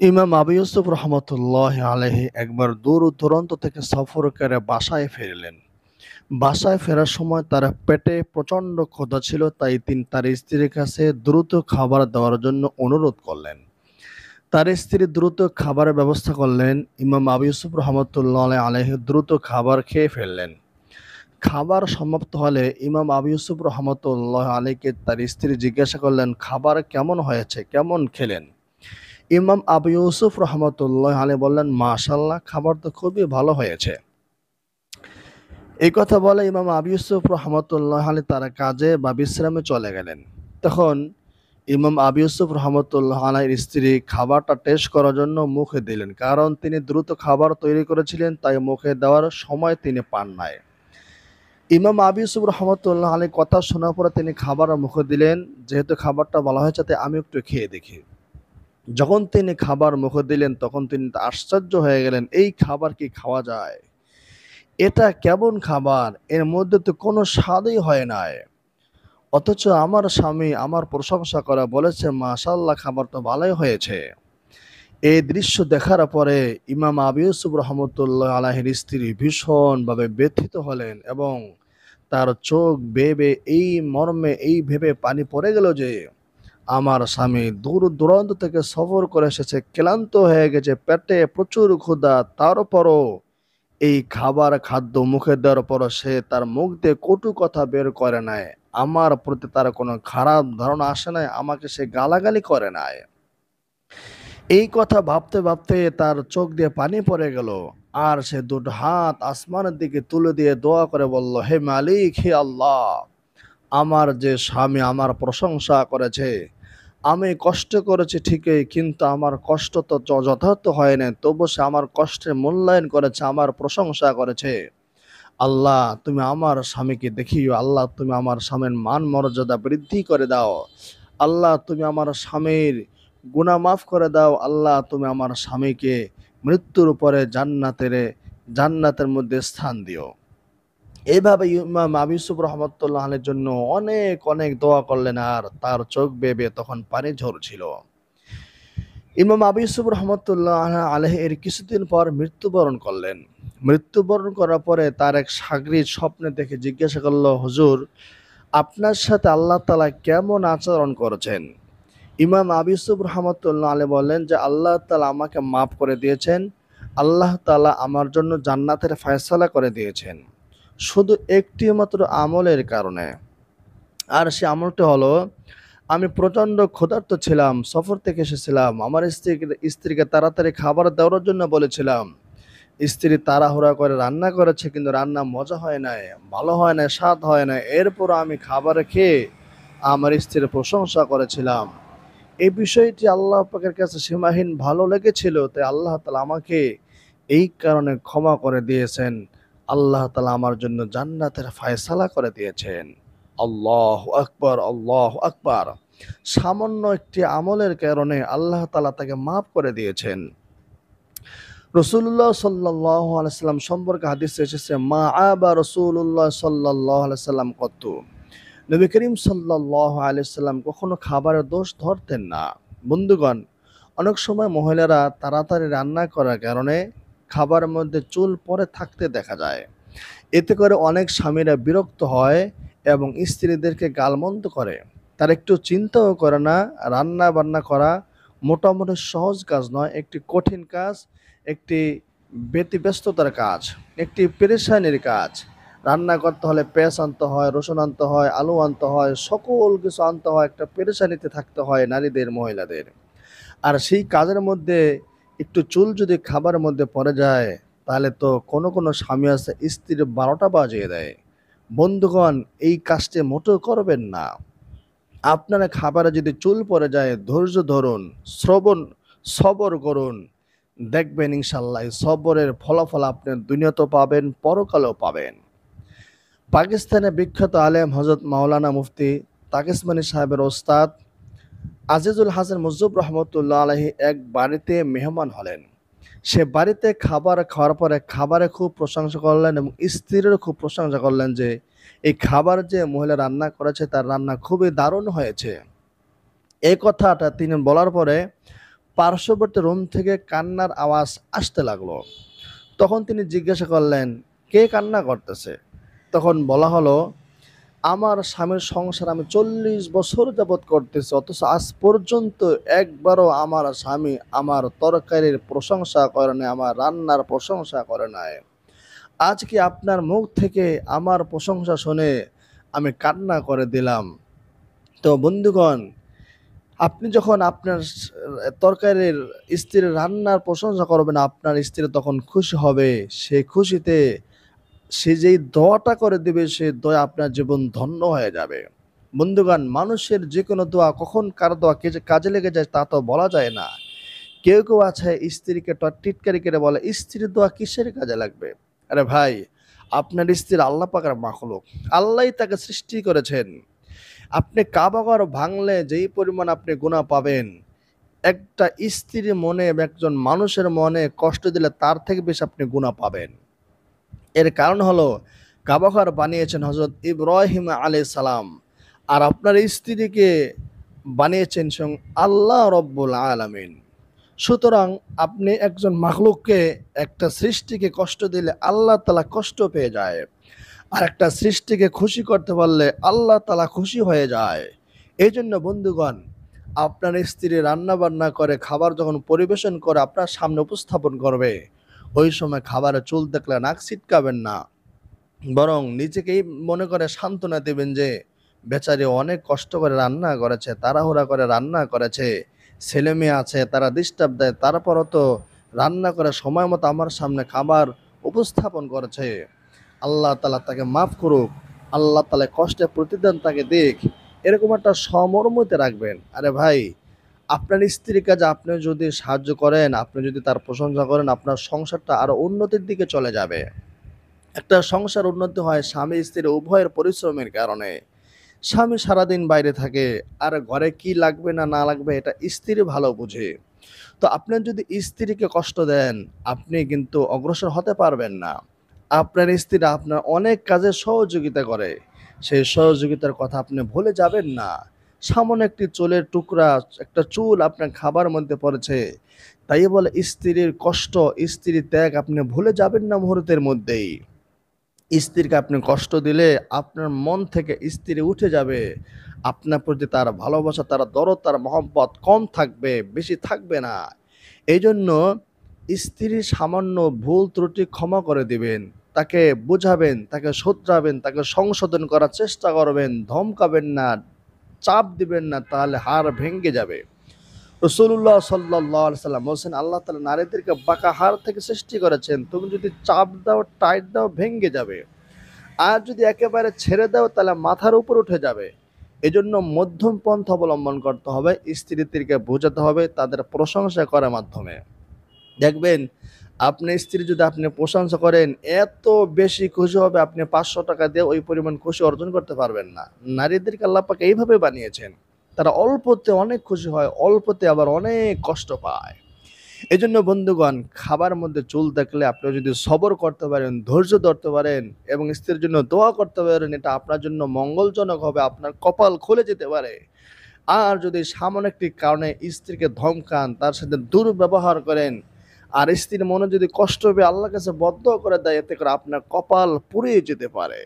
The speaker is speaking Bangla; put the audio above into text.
ইমাম আবু ইউসুফ রহমতুল্লাহ আলাইহি একবার দূর দূরান্ত থেকে সফর করে বাসায় ফিরলেন। বাসায় ফেরার সময় তার পেটে প্রচণ্ড ক্ষুধা ছিল, তাই তিনি তার স্ত্রীর কাছে দ্রুত খাবার দেওয়ার জন্য অনুরোধ করলেন। তার স্ত্রী দ্রুত খাবারের ব্যবস্থা করলেন। ইমাম আবু ইউসুফ রহমতুল্লাহ আলাইহি দ্রুত খাবার খেয়ে ফেললেন। খাবার সমাপ্ত হলে ইমাম আবু ইউসুফ রহমতুল্লাহ আলাইকে তার স্ত্রী জিজ্ঞাসা করলেন, খাবার কেমন হয়েছে, কেমন খেলেন? ইমাম আবু ইউসুফ রহমতুল্লাহ আলাইহি বললেন, মাশাআল্লাহ, খাবার তো খুবই ভালো হয়েছে। এই কথা বলে ইমাম আবু ইউসুফ রহমতুল্লাহ আলাইহি তার কাজে বা বিশ্রামে চলে গেলেন। তখন ইমাম আবু ইউসুফ রহমতুল্লাহ আলাইহির স্ত্রী খাবারটা টেস্ট করার জন্য মুখে দিলেন, কারণ তিনি দ্রুত খাবার তৈরি করেছিলেন, তাই মুখে দেওয়ার সময় তিনি পান নাই। ইমাম আবু ইউসুফ রহমতুল্লাহ আলাইহি কথা শোনার পরে তিনি খাবার মুখে দিলেন, যেহেতু খাবারটা ভালো হয়েছে তাই আমি একটু খেয়ে দেখি। যখন তিনি খাবার মুখে দিলেন তখন তিনি আশ্চর্য হয়ে গেলেন, এই খাবার কি খাওয়া যায়? এটা কেমন খাবার? এর মধ্যে তো কোনো স্বাদই হয় নাই। অথচ আমার স্বামী আমার প্রশংসা করে বলেছে, মাশাআল্লাহ, খাবার তো ভালোই হয়েছে। এই দৃশ্য দেখার পরে ইমাম আবু ইউসুফ রহমতুল্লাহ আলাইহির স্ত্রী ভীষণভাবে ব্যথিত হলেন এবং তার চোখ বেয়ে বেয়ে এই মর্মে এই ভেবে পানি পড়ে গেল যে আমার স্বামী দূর দূরান্ত থেকে সফর করে এসেছে, ক্লান্ত হয়ে গেছে, পেটে প্রচুর ক্ষুধা, তারপরও এই খাদ্য মুখে দেওয়ার পরও সে তার মুখ দিয়ে কটু কথা বের করে নাই। আমার প্রতি তার কোনো খারাপ ধারণা আসে নাই, আমাকে সে গালাগালি করে নাই। এই কথা ভাবতে ভাবতে তার চোখ দিয়ে পানি পড়ে গেল। আর সে দুটো হাত আসমানের দিকে তুলে দিয়ে দোয়া করে বলল, হে মালিক, হে আল্লাহ, আমার যে স্বামী আমার প্রশংসা করেছে, আমি কষ্ট করেছি ঠিকই, কিন্তু আমার কষ্ট তো যথার্থ হয় না, তবু সে আমার কষ্টের মূল্যায়ন করেছে, আমার প্রশংসা করেছে। আল্লাহ, তুমি আমার স্বামীকে দেখিও। আল্লাহ, তুমি আমার স্বামীর মান মর্যাদা বৃদ্ধি করে দাও। আল্লাহ, তুমি আমার স্বামীর গুনাহ মাফ করে দাও। আল্লাহ, তুমি আমার স্বামীকে মৃত্যুর উপরে জান্নাতের মধ্যে স্থান দিও। এইভাবে ইমাম আবু ইউসুফ রহমতুল্লাহ আলাইহির জন্য অনেক অনেক দোয়া করলেন, আর তার চোখ বেয়ে বেয়ে তখন পানি ঝরছিল। ইমাম আবু ইউসুফ রহমতুল্লাহ আলাইহি এর কিছুদিন পর মৃত্যুবরণ করলেন। মৃত্যুবরণ করার পরে তার এক শাগরিদ স্বপ্নে দেখে জিজ্ঞাসা করল, হুজুর, আপনার সাথে আল্লাহ তাআলা কেমন আচরণ করেছেন? ইমাম আবু ইউসুফ রহমতুল্লাহ আলাইহি বললেন যে, আল্লাহ তাআলা আমাকে মাফ করে দিয়েছেন। আল্লাহ তাআলা আমার জন্য জান্নাতের ফয়সালা করে দিয়েছেন, শুধু একটি মাত্র আমলের কারণে। আর সে আমলটি হলো, আমি প্রচণ্ড ক্ষুধার্ত ছিলাম, সফর থেকে এসেছিলাম, আমার স্ত্রীকে তাড়াতাড়ি খাবার দেওয়ার জন্য বলেছিলাম। স্ত্রী তাড়াহুড়া করে রান্না করেছে, কিন্তু রান্না মজা হয় নাই, ভালো হয় নাই, স্বাদ হয় নাই। এরপর আমি খাবার খেয়ে আমার স্ত্রীর প্রশংসা করেছিলাম। এই বিষয়টি আল্লাহ পাকের কাছে সীমাহীন ভালো লেগেছিল, তাই আল্লাহ তাআলা আমাকে এই কারণে ক্ষমা করে দিয়েছেন। আল্লাহ তাআলা আমার জন্য জান্নাতের ফয়সালা করে দিয়েছেন। আল্লাহু আকবার, আল্লাহু আকবার। সামান্য একটি আমলের কারণে আল্লাহ তাআলা তাকে মাফ করে দিয়েছেন। রাসূলুল্লাহ সাল্লাল্লাহু আলাইহি সাল্লাম সম্পর্কে হাদিসে এসেছে, মা আবা রাসূলুল্লাহ সাল্লাল্লাহু আলাইহি সাল্লাম কত্তু। নবী করিম সাল্লাল্লাহু আলাইহি সাল্লাম কখনো খাবারের দোষ ধরতেন না। বন্ধুগণ, অনেক সময় মহিলারা তাড়াতাড়ি রান্না করার কারণে খাবারের মধ্যে চুল পড়ে থাকতে দেখা যায়। এতে করে অনেক স্বামীরা বিরক্ত হয় এবং স্ত্রীদেরকে গালমন্দ করে। তারা একটু চিন্তাও করে না, রান্না বান্না করা মোটামুটি সহজ কাজ নয়, একটি কঠিন কাজ, একটি ব্যতিব্যস্ততার কাজ, একটি পেরেশানির কাজ। রান্না করতে হলে পেঁয়াজ আনতে হয়, রসুন আনতে হয়, আলু আনতে হয়, সকল কিছু আনতে হয়, একটা পেরেশানিতে থাকতে হয় নারীদের, মহিলাদের। আর সেই কাজের মধ্যে একটু চুল যদি খাবারের মধ্যে পড়ে যায়, তাহলে তো কোনো কোনো স্বামী আছে স্ত্রীর ১২টা বাজিয়ে দেয়। বন্ধুগণ, এই কাজটি মোটেও করবেন না। আপনারা খাবারে যদি চুল পড়ে যায়, ধৈর্য ধরুন, সবর করুন। দেখবেন ইনশাআল্লাহ এই সবরের ফলাফল আপনি দুনিয়াতেও পাবেন, পরকালেও পাবেন। পাকিস্তানের বিখ্যাত আলেম হযরত মাওলানা মুফতি তাকিসমানি সাহেবের ওস্তাদ আজিজুল হাসান মুজুব রহমতুল্লাহ আলাইহি এক বাড়িতে মেহমান হলেন। সে বাড়িতে খাবার খাওয়ার পরে খাবারে খুব প্রশংসা করলেন এবং স্ত্রীরও খুব প্রশংসা করলেন যে এই খাবার যে মহিলা রান্না করেছে তার রান্না খুবই দারুণ হয়েছে। এই কথাটা তিনি বলার পরে পার্শ্ববর্তী রুম থেকে কান্নার আওয়াজ আসতে লাগলো। তখন তিনি জিজ্ঞাসা করলেন, কে কান্না করতেছে? তখন বলা হলো, আমার স্বামীর সংসার আমি 40 বছর যাবৎ করতেছি, অথচ আজ পর্যন্ত একবারও আমার স্বামী আমার তরকারির প্রশংসা করে নাই, আমার রান্নার প্রশংসা করে নাই। আজকে আপনার মুখ থেকে আমার প্রশংসা শুনে আমি কান্না করে দিলাম। তো বন্ধুগণ, আপনি যখন আপনার তরকারির স্ত্রীর রান্নার প্রশংসা করবেন, আপনার স্ত্রী তখন খুশি হবে। সেই খুশিতে সে যেই দোয়াটা করে দিবে, সেই দোয়া আপনার জীবন ধন্য হয়ে যাবে। বন্ধুগণ, মানুষের যে কোনো দোয়া কখন কার দোয়া কে যে কাজে লেগে যায় তা তো বলা যায় না। কেউ কেউ আছে স্ত্রীকে টিটকারি করে বলে, স্ত্রীর দোয়া কিসের কাজে লাগবে? আরে ভাই, আপনার স্ত্রী আল্লাহ পাকের মাখলুক, আল্লাহই তাকে সৃষ্টি করেছেন। আপনি কাবা ঘর ভাঙলে যেই পরিমাণ আপনি গুনাহ পাবেন, একটা স্ত্রীর মনে বা একজন মানুষের মনে কষ্ট দিলে তার থেকে বেশি আপনি গুনাহ পাবেন। এর কারণ হলো, কাবা ঘর বানিয়েছেন হযরত ইব্রাহিম আলাইহিস সালাম, আর আপনার স্ত্রীকে বানিয়েছেন স্বয়ং আল্লাহ রব্বুল আলামিন। সুতরাং আপনি একজন মাখলুককে, একটা সৃষ্টিকে কষ্ট দিলে আল্লাহ তাআলা কষ্ট পেয়ে যায়। আর একটা সৃষ্টিকে খুশি করতে পারলে আল্লাহ তাআলা খুশি হয়ে যায়। এইজন্য বন্ধুগণ, আপনার স্ত্রী রান্না বান্না করে খাবার যখন পরিবেশন করে আপনার সামনে উপস্থাপন করবে, ওই সময় খাবারের চুল দেখলে নাক ছিটকাবেন না, বরং নিজেকেই মনে করে সান্ত্বনা দেবেন যে বেচারি অনেক কষ্ট করে রান্না করেছে, তাড়াহুড়া করে রান্না করেছে, ছেলে মেয়ে আছে তারা ডিস্টার্ব দেয়, তারপরও তো রান্না করে সময় মতো আমার সামনে খাবার উপস্থাপন করেছে। আল্লাহ তাআলা তাকে মাফ করুক, আল্লাহ তাআলা কষ্টের প্রতিদান তাকে দিক, এরকম একটা সমর্মতে রাখবেন। আরে ভাই, আপনার স্ত্রীর কাজে আপনি যদি সাহায্য করেন, আপনি যদি তার প্রশংসা করেন, আপনার সংসারটা আরো উন্নতির দিকে চলে যাবে। একটা সংসার উন্নতি হয় স্বামী স্ত্রী উভয়ের পরিশ্রমের কারণে। স্বামী সারাদিন বাইরে থাকে, আর ঘরে কি লাগবে না না লাগবে এটা স্ত্রী ভালো বুঝে। তো আপনি যদি স্ত্রীকে কষ্ট দেন, আপনি কিন্তু অগ্রসর হতে পারবেন না। আপনার স্ত্রী আপনার অনেক কাজে সহযোগিতা করে, সেই সহযোগিতার কথা আপনি ভুলে যাবেন না। সামান্য একটি চুলের টুকরা, একটা চুল আপনার খাবার মধ্যে পড়েছে, তাই বলে স্ত্রীর কষ্ট, স্ত্রীর ত্যাগ আপনি ভুলে যাবেন না মুহূর্তের মধ্যেই। স্ত্রীকে আপনি কষ্ট দিলে আপনার মন থেকে স্ত্রী উঠে যাবে। আপনার প্রতি তার ভালোবাসা, তার দরদ, তার মহব্বত কম থাকবে, বেশি থাকবে না। এইজন্য স্ত্রীর সামান্য ভুল ত্রুটি ক্ষমা করে দিবেন। তাকে বুঝাবেন, তাকে শোধরাবেন, তাকে সংশোধন করার চেষ্টা করবেন। ধমকাবেন না, চাপ দিবেন না, তাহলে হাড় ভেঙে যাবে। রাসূলুল্লাহ সাল্লাল্লাহু আলাইহি সাল্লাম বলছেন, আল্লাহ তাআলা নারীদেরকে বাঁকা হাড় থেকে সৃষ্টি করেছেন। তুমি যদি চাপ দাও, টাইট দাও, ভেঙে যাবে। আর যদি একেবারে ছেড়ে দাও, তাহলে মাথার উপর উঠে যাবে। এজন্য মধ্যম পন্থা অবলম্বন করতে হবে। স্ত্রীদেরকে বোঝাতে হবে তাদের প্রশংসা করার মাধ্যমে। দেখবেন, আপনার স্ত্রী যদি আপনি প্রশংসা করেন, এত বেশি খুশি হবে, আপনি ৫০০ টাকা দিয়ে ওই পরিমাণ খুশি অর্জন করতে পারবেন না। নারীদেরকে আল্লাহ পাক এইভাবে বানিয়েছেন। তারা অল্পতে অনেক খুশি হয়, অল্পতে আবার অনেক কষ্ট পায়। এজন্য বন্ধুগণ, খাবার মধ্যে চুল দেখলে আপনি যদি সবর করতে পারেন, ধৈর্য ধরতে পারেন এবং স্ত্রীর জন্য দোয়া করতে পারেন, এটা আপনার জন্য মঙ্গলজনক হবে, আপনার কপাল খুলে যেতে পারে। আর যদি সামান্য একটি কারণে স্ত্রীকে ধমকান, তার সাথে দুর্ব্যবহার করেন, আর স্ত্রীর মনে যদি কষ্ট পেয়ে আল্লাহর কাছে বদ্ধ করে দেয়, এতে করে আপনার কপাল পুড়ে যেতে পারে।